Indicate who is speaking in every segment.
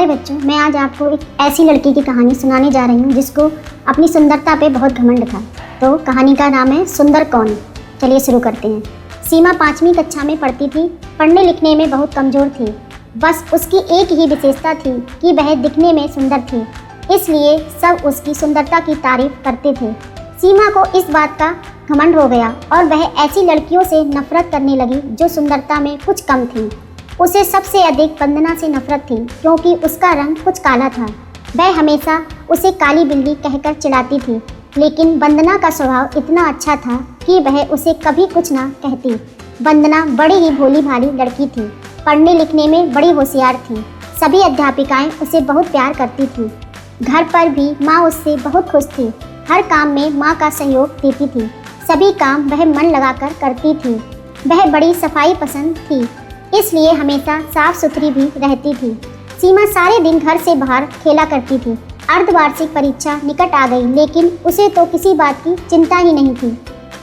Speaker 1: बच्चों, मैं आज आपको एक ऐसी लड़की की कहानी सुनाने जा रही हूँ जिसको अपनी सुंदरता पे बहुत घमंड था। तो कहानी का नाम है सुंदर कौन। चलिए शुरू करते हैं। सीमा 5वीं कक्षा में पढ़ती थी। पढ़ने लिखने में बहुत कमज़ोर थी। बस उसकी एक ही विशेषता थी कि वह दिखने में सुंदर थी, इसलिए सब उसकी सुंदरता की तारीफ करते थे। सीमा को इस बात का घमंड हो गया और वह ऐसी लड़कियों से नफरत करने लगी जो सुंदरता में कुछ कम थी। उसे सबसे अधिक वंदना से नफरत थी क्योंकि उसका रंग कुछ काला था। वह हमेशा उसे काली बिल्ली कहकर चिढ़ाती थी, लेकिन वंदना का स्वभाव इतना अच्छा था कि वह उसे कभी कुछ ना कहती। वंदना बड़ी ही भोली भाली लड़की थी। पढ़ने लिखने में बड़ी होशियार थी। सभी अध्यापिकाएं उसे बहुत प्यार करती थी। घर पर भी माँ उससे बहुत खुश थी। हर काम में माँ का सहयोग देती थी। सभी काम वह मन लगाकर करती थी। वह बड़ी सफाई पसंद थी, इसलिए हमेशा साफ सुथरी भी रहती थी। सीमा सारे दिन घर से बाहर खेला करती थी। अर्धवार्षिक परीक्षा निकट आ गई, लेकिन उसे तो किसी बात की चिंता ही नहीं थी।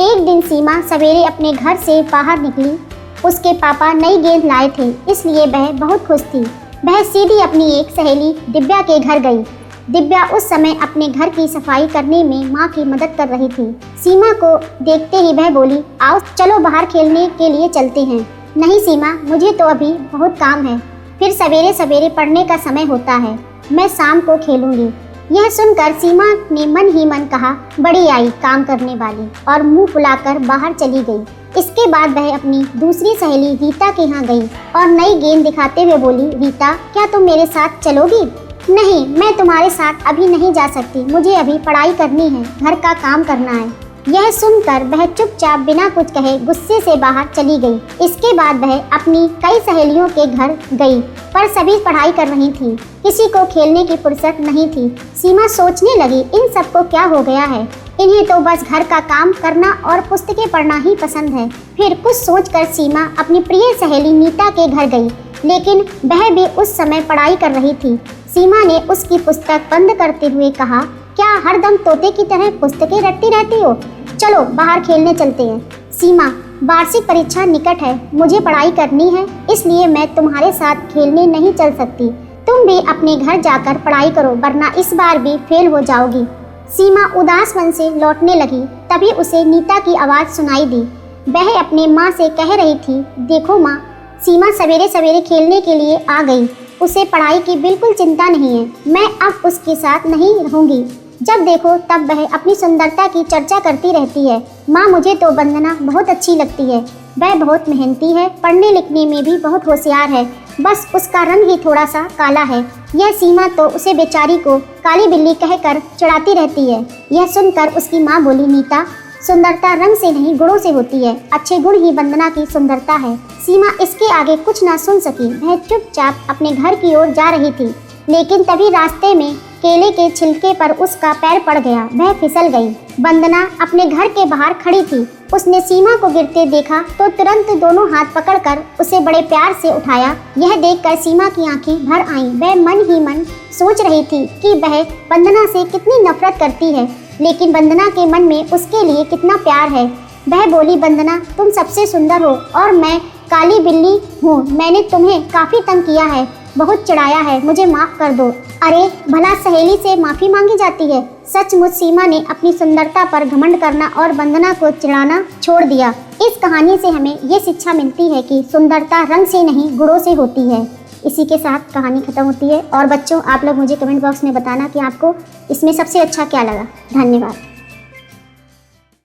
Speaker 1: एक दिन सीमा सवेरे अपने घर से बाहर निकली। उसके पापा नई गेंद लाए थे, इसलिए वह बहुत खुश थी। वह सीधी अपनी एक सहेली दिव्या के घर गई। दिव्या उस समय अपने घर की सफाई करने में माँ की मदद कर रही थी। सीमा को देखते ही वह बोली, आओ चलो बाहर खेलने के लिए चलते हैं। नहीं सीमा, मुझे तो अभी बहुत काम है। फिर सवेरे सवेरे पढ़ने का समय होता है। मैं शाम को खेलूंगी। यह सुनकर सीमा ने मन ही मन कहा, बड़ी आई काम करने वाली, और मुंह फुलाकर बाहर चली गई। इसके बाद वह अपनी दूसरी सहेली रीता के यहाँ गई और नई गेंद दिखाते हुए बोली, रीता क्या तुम मेरे साथ चलोगी? नहीं, मैं तुम्हारे साथ अभी नहीं जा सकती। मुझे अभी पढ़ाई करनी है, घर का काम करना है। यह सुनकर वह चुपचाप बिना कुछ कहे गुस्से से बाहर चली गई। इसके बाद वह अपनी कई सहेलियों के घर गई, पर सभी पढ़ाई कर रही थी। किसी को खेलने की फुर्सत नहीं थी। सीमा सोचने लगी, इन सबको क्या हो गया है? इन्हें तो बस घर का काम करना और पुस्तकें पढ़ना ही पसंद है। फिर कुछ सोचकर सीमा अपनी प्रिय सहेली नीता के घर गई, लेकिन वह भी उस समय पढ़ाई कर रही थी। सीमा ने उसकी पुस्तक बंद करते हुए कहा, क्या हरदम तोते की तरह पुस्तकें रटती रहती हो? चलो बाहर खेलने चलते हैं। सीमा, वार्षिक परीक्षा निकट है, मुझे पढ़ाई करनी है, इसलिए मैं तुम्हारे साथ खेलने नहीं चल सकती। तुम भी अपने घर जाकर पढ़ाई करो, वरना इस बार भी फेल हो जाओगी। सीमा उदास मन से लौटने लगी। तभी उसे नीता की आवाज़ सुनाई दी। वह अपने माँ से कह रही थी, देखो माँ, सीमा सवेरे सवेरे खेलने के लिए आ गई। उसे पढ़ाई की बिल्कुल चिंता नहीं है। मैं अब उसके साथ नहीं रहूँगी। जब देखो तब वह अपनी सुंदरता की चर्चा करती रहती है। माँ, मुझे तो वंदना बहुत अच्छी लगती है। वह बहुत मेहनती है, पढ़ने लिखने में भी बहुत होशियार है। बस उसका रंग ही थोड़ा सा काला है। यह सीमा तो उसे बेचारी को काली बिल्ली कहकर चिढ़ाती रहती है। यह सुनकर उसकी माँ बोली, नीता, सुंदरता रंग से नहीं गुणों से होती है। अच्छे गुण ही वंदना की सुंदरता है। सीमा इसके आगे कुछ ना सुन सकी। वह चुपचाप अपने घर की ओर जा रही थी, लेकिन तभी रास्ते में केले के छिलके पर उसका पैर पड़ गया। वह फिसल गई। वंदना अपने घर के बाहर खड़ी थी। उसने सीमा को गिरते देखा तो तुरंत दोनों हाथ पकड़कर उसे बड़े प्यार से उठाया। यह देखकर सीमा की आंखें भर आईं। वह मन ही मन सोच रही थी कि वह वंदना से कितनी नफरत करती है, लेकिन वंदना के मन में उसके लिए कितना प्यार है। वह बोली, वंदना, तुम सबसे सुंदर हो और मैं काली बिल्ली हूँ। मैंने तुम्हें काफ़ी तंग किया है, बहुत चिढ़ाया है, मुझे माफ़ कर दो। अरे भला सहेली से माफ़ी मांगी जाती है? सचमुच सीमा ने अपनी सुंदरता पर घमंड करना और वंदना को चिढ़ाना छोड़ दिया। इस कहानी से हमें ये शिक्षा मिलती है कि सुंदरता रंग से नहीं गुणों से होती है। इसी के साथ कहानी खत्म होती है। और बच्चों, आप लोग मुझे कमेंट बॉक्स में बताना कि आपको इसमें सबसे अच्छा क्या लगा। धन्यवाद।